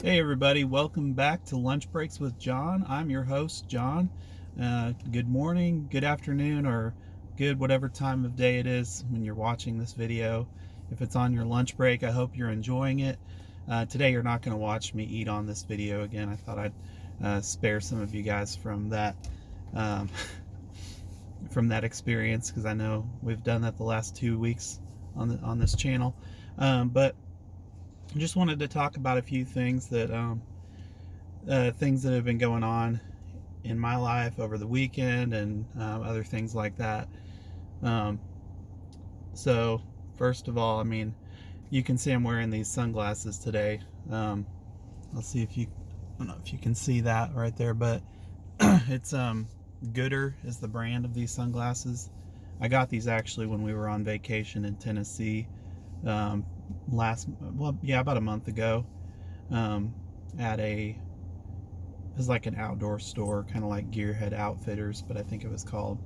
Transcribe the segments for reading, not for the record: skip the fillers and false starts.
Hey everybody, welcome back to Lunch Breaks with John. I'm your host, John. Good morning, good afternoon, or good whatever time of day it is when you're watching this video. If it's on your lunch break, I hope you're enjoying it. Today you're not going to watch me eat on this video again. I thought I'd spare some of you guys from that um, from that experience, because I know we've done that the last 2 weeks on this channel. But I just wanted to talk about a few things that have been going on in my life over the weekend, and other things like that. Um, so first of all, I mean, you can see I'm wearing these sunglasses today. I'll see if you, I don't know if you can see that right there, but it's Gooder is the brand of these sunglasses. I got these actually when we were on vacation in Tennessee, about a month ago, at it was like an outdoor store, kind of like Gearhead Outfitters, but I think it was called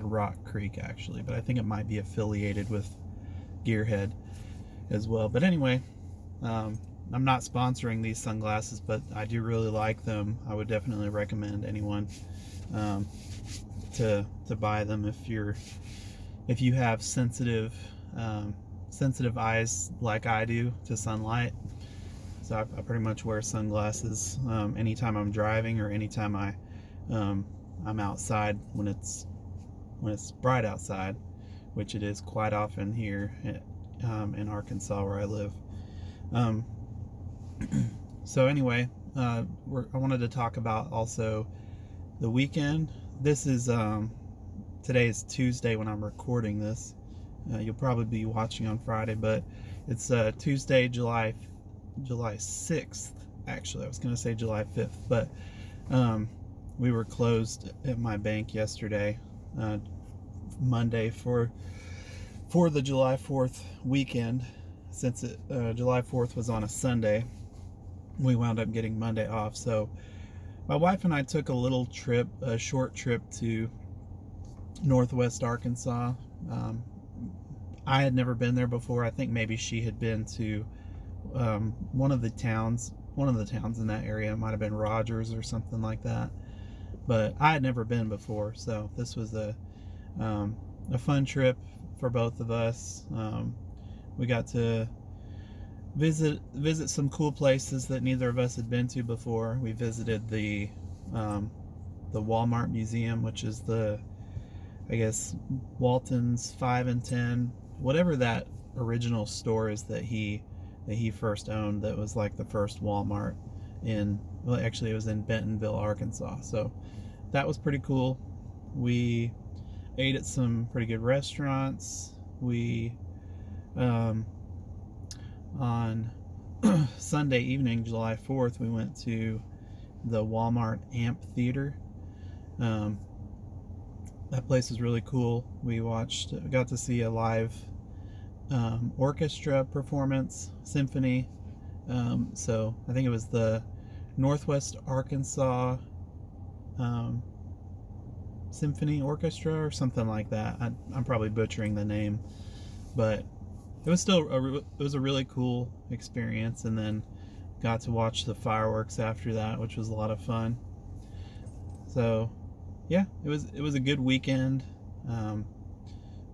Rock Creek actually, but I think it might be affiliated with Gearhead as well. But anyway, I'm not sponsoring these sunglasses, but I do really like them. I would definitely recommend anyone to buy them if you have sensitive eyes like I do to sunlight. So I pretty much wear sunglasses anytime I'm driving, or anytime I'm outside when it's bright outside, which it is quite often here in Arkansas where I live. So anyway, I wanted to talk about also the weekend. This is today is Tuesday when I'm recording this. You'll probably be watching on Friday, but it's Tuesday, July 6th. Actually, I was going to say July 5th, but we were closed at my bank yesterday, Monday, for the July 4th weekend. Since July 4th was on a Sunday, we wound up getting Monday off. So my wife and I took a short trip to Northwest Arkansas. I had never been there before. I think maybe she had been to one of the towns in that area. It might have been Rogers or something like that, but I had never been before, so this was a fun trip for both of us. We got to visit some cool places that neither of us had been to before. We visited the Walmart Museum, which is I guess Walton's 5 and 10, whatever that original store is that he first owned, that was like the first Walmart actually it was in Bentonville, Arkansas. So that was pretty cool. We ate at some pretty good restaurants. We on Sunday evening, July 4th, we went to the Walmart Amphitheater. That place is really cool. We got to see a live orchestra performance, symphony. So I think it was the Northwest Arkansas Symphony Orchestra or something like that. I'm probably butchering the name, but it was still it was a really cool experience. And then got to watch the fireworks after that, which was a lot of fun. So yeah, it was a good weekend.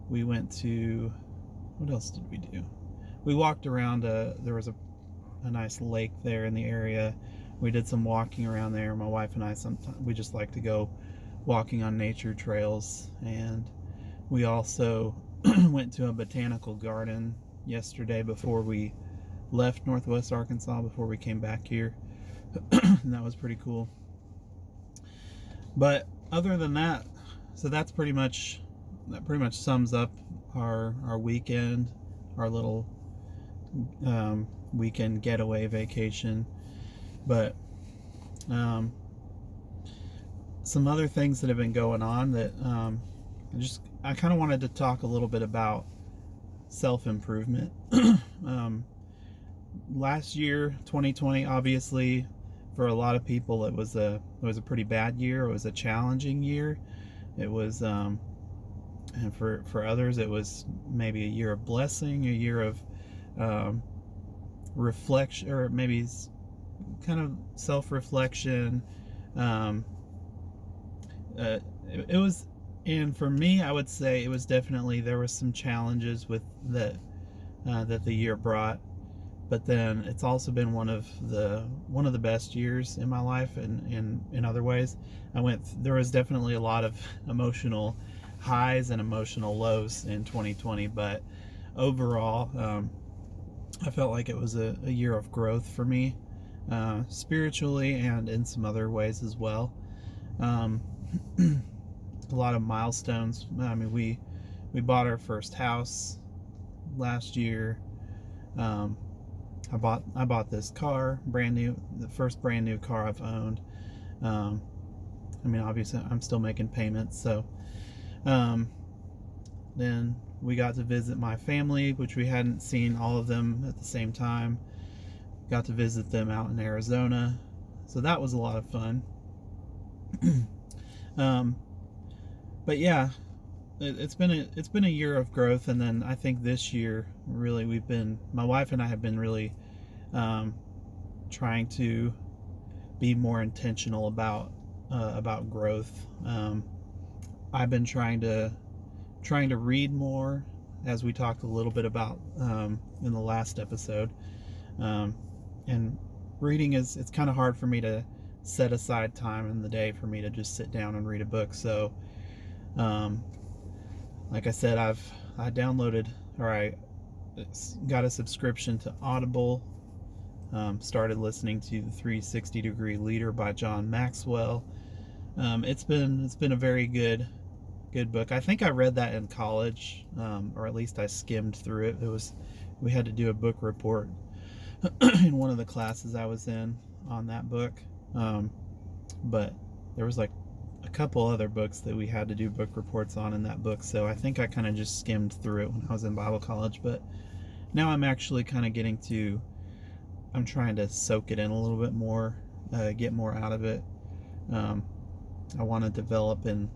We went to, what else did we do? We walked around. There was a nice lake there in the area. We did some walking around there. My wife and I, sometimes we just like to go walking on nature trails. And we also went to a botanical garden yesterday before we left Northwest Arkansas, before we came back here. And that was pretty cool. But other than that, so that pretty much sums up our weekend, our little weekend getaway vacation. But some other things that have been going on that I kind of wanted to talk a little bit about self-improvement. Last year, 2020, obviously for a lot of people it was a pretty bad year. It was a challenging year. It was and for others it was maybe a year of blessing, a year of reflection, or maybe kind of self-reflection. Um, it was, and for me, I would say it was definitely, there was some challenges with that that the year brought, but then it's also been one of the best years in my life, and in other ways. There was definitely a lot of emotional highs and emotional lows in 2020, but overall, I felt like it was a year of growth for me, spiritually and in some other ways as well. Um, a lot of milestones. I mean, we bought our first house last year. I bought this car, brand new, the first brand new car I've owned. I mean, obviously, I'm still making payments. So, then we got to visit my family, which we hadn't seen all of them at the same time. Got to visit them out in Arizona, so that was a lot of fun. um, but yeah, it's been a year of growth, and then I think this year really my wife and I have been really trying to be more intentional about growth. I've been trying to read more, as we talked a little bit about in the last episode. And reading it's kind of hard for me to set aside time in the day for me to just sit down and read a book. So, like I said, I downloaded, or I got a subscription to Audible. Started listening to the 360-Degree Leader by John Maxwell. It's been a very good book. I think I read that in college, or at least I skimmed through it. We had to do a book report in one of the classes I was in on that book, but there was like a couple other books that we had to do book reports on in that book, so I think I kind of just skimmed through it when I was in Bible college. But now I'm actually kind of I'm trying to soak it in a little bit more, get more out of it. I want to develop in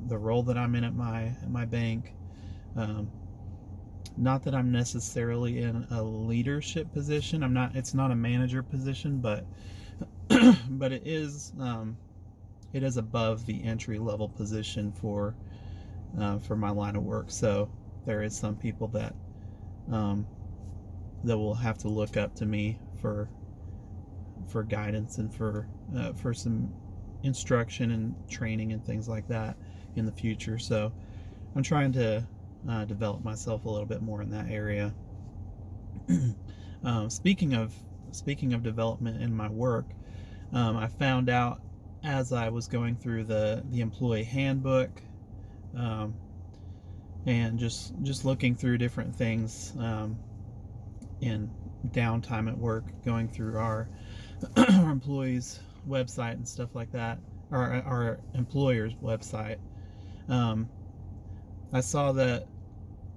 the role that I'm in at my bank. Not that I'm necessarily in a leadership position. It's not a manager position, but but it is above the entry level position for my line of work. So there is some people that will have to look up to me for guidance and for some instruction and training and things like that in the future. So I'm trying to develop myself a little bit more in that area. Speaking of development in my work, I found out as I was going through the employee handbook, and just looking through different things in downtime at work, going through our our employees' website and stuff like that, our employer's website. I saw that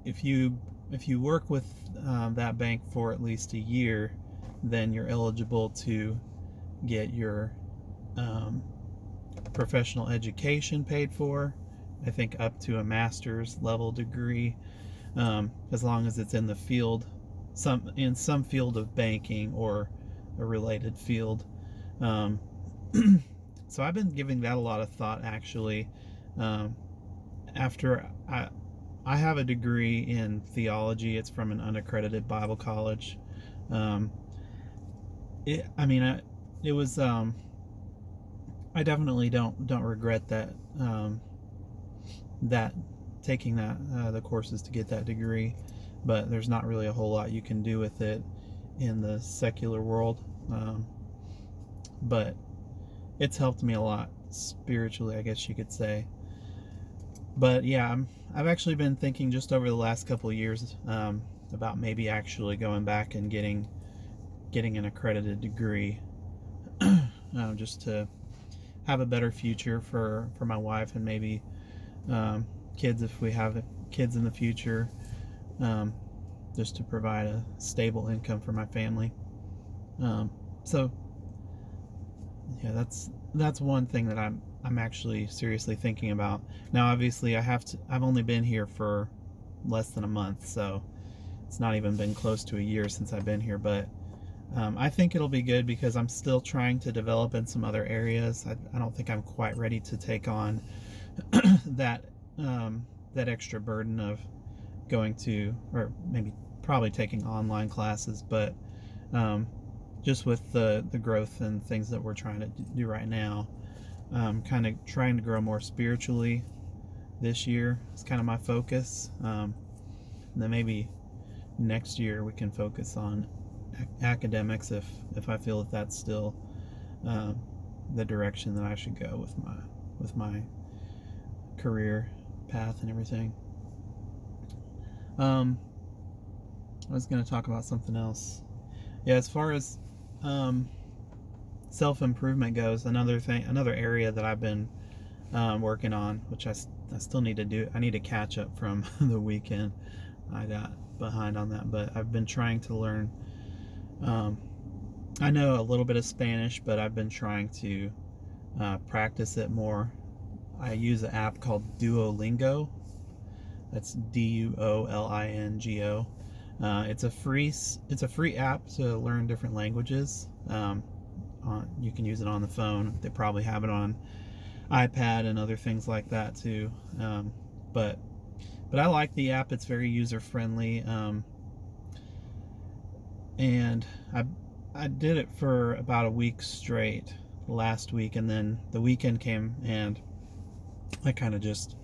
if you work with that bank for at least a year, then you're eligible to get your professional education paid for. I think up to a master's level degree, as long as it's in the field, some field of banking or a related field. So I've been giving that a lot of thought, actually. After I have a degree in theology. It's from an unaccredited Bible college. It was. I definitely don't regret that. That taking the courses to get that degree, but there's not really a whole lot you can do with it in the secular world. But it's helped me a lot spiritually, I guess you could say. But yeah, I've actually been thinking just over the last couple of years about maybe actually going back and getting an accredited degree, just to have a better future for my wife and maybe kids, if we have kids in the future, just to provide a stable income for my family. So yeah, that's one thing that I'm actually seriously thinking about. Now, obviously, I've only been here for less than a month, so it's not even been close to a year since I've been here, but I think it'll be good because I'm still trying to develop in some other areas. I don't think I'm quite ready to take on that that extra burden of going to, or maybe probably taking online classes, but just with the growth and things that we're trying to do right now, kind of trying to grow more spiritually this year is kind of my focus. And then maybe next year we can focus on academics if I feel that that's still the direction that I should go with my career path and everything. I was going to talk about something else. Yeah, as far as self-improvement goes, another area that I've been working on, which I still need to do. I need to catch up from the weekend. I got behind on that, but I've been trying to learn. I know a little bit of Spanish, but I've been trying to practice it more. I use an app called Duolingo. That's Duolingo. It's a free app to learn different languages. You can use it on the phone. They probably have it on iPad and other things like that too. But I like the app. It's very user friendly. And I did it for about a week straight last week, and then the weekend came and I kind of just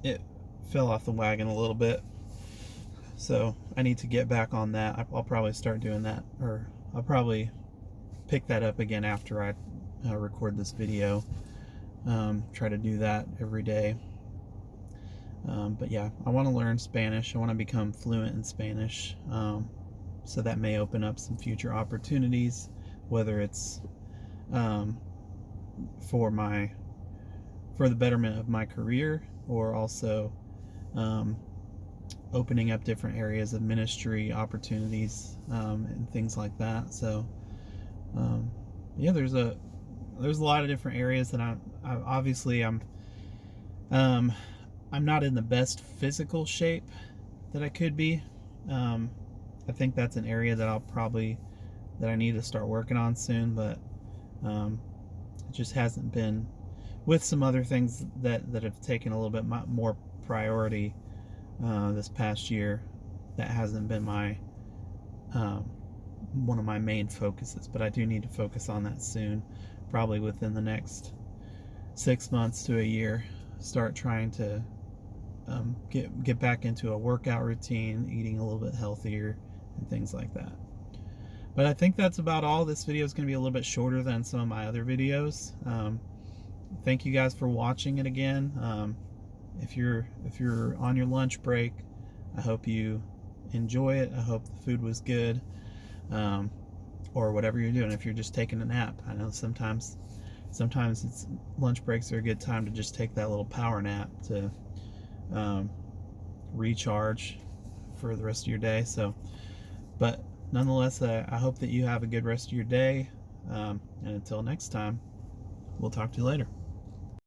it fell off the wagon a little bit. So I need to get back on that. I'll probably start doing that, or I'll probably pick that up again after I record this video. Try to do that every day. But yeah, I want to learn Spanish. I want to become fluent in Spanish. So that may open up some future opportunities, whether it's for the betterment of my career, or also opening up different areas of ministry opportunities and things like that. So yeah, there's a lot of different areas that I'm not in the best physical shape that I could be. I think that's an area that I need to start working on soon, but it just hasn't been, with some other things that have taken a little bit more priority this past year. That hasn't been my one of my main focuses, but I do need to focus on that soon, probably within the next 6 months to a year. Start trying to get back into a workout routine, eating a little bit healthier and things like that. But I think that's about all. This video is going to be a little bit shorter than some of my other videos. Thank you guys for watching it again. If you're on your lunch break, I hope you enjoy it. I hope the food was good, or whatever you're doing. If you're just taking a nap, I know sometimes lunch breaks are a good time to just take that little power nap to recharge for the rest of your day. So, but nonetheless, I hope that you have a good rest of your day, and until next time, we'll talk to you later.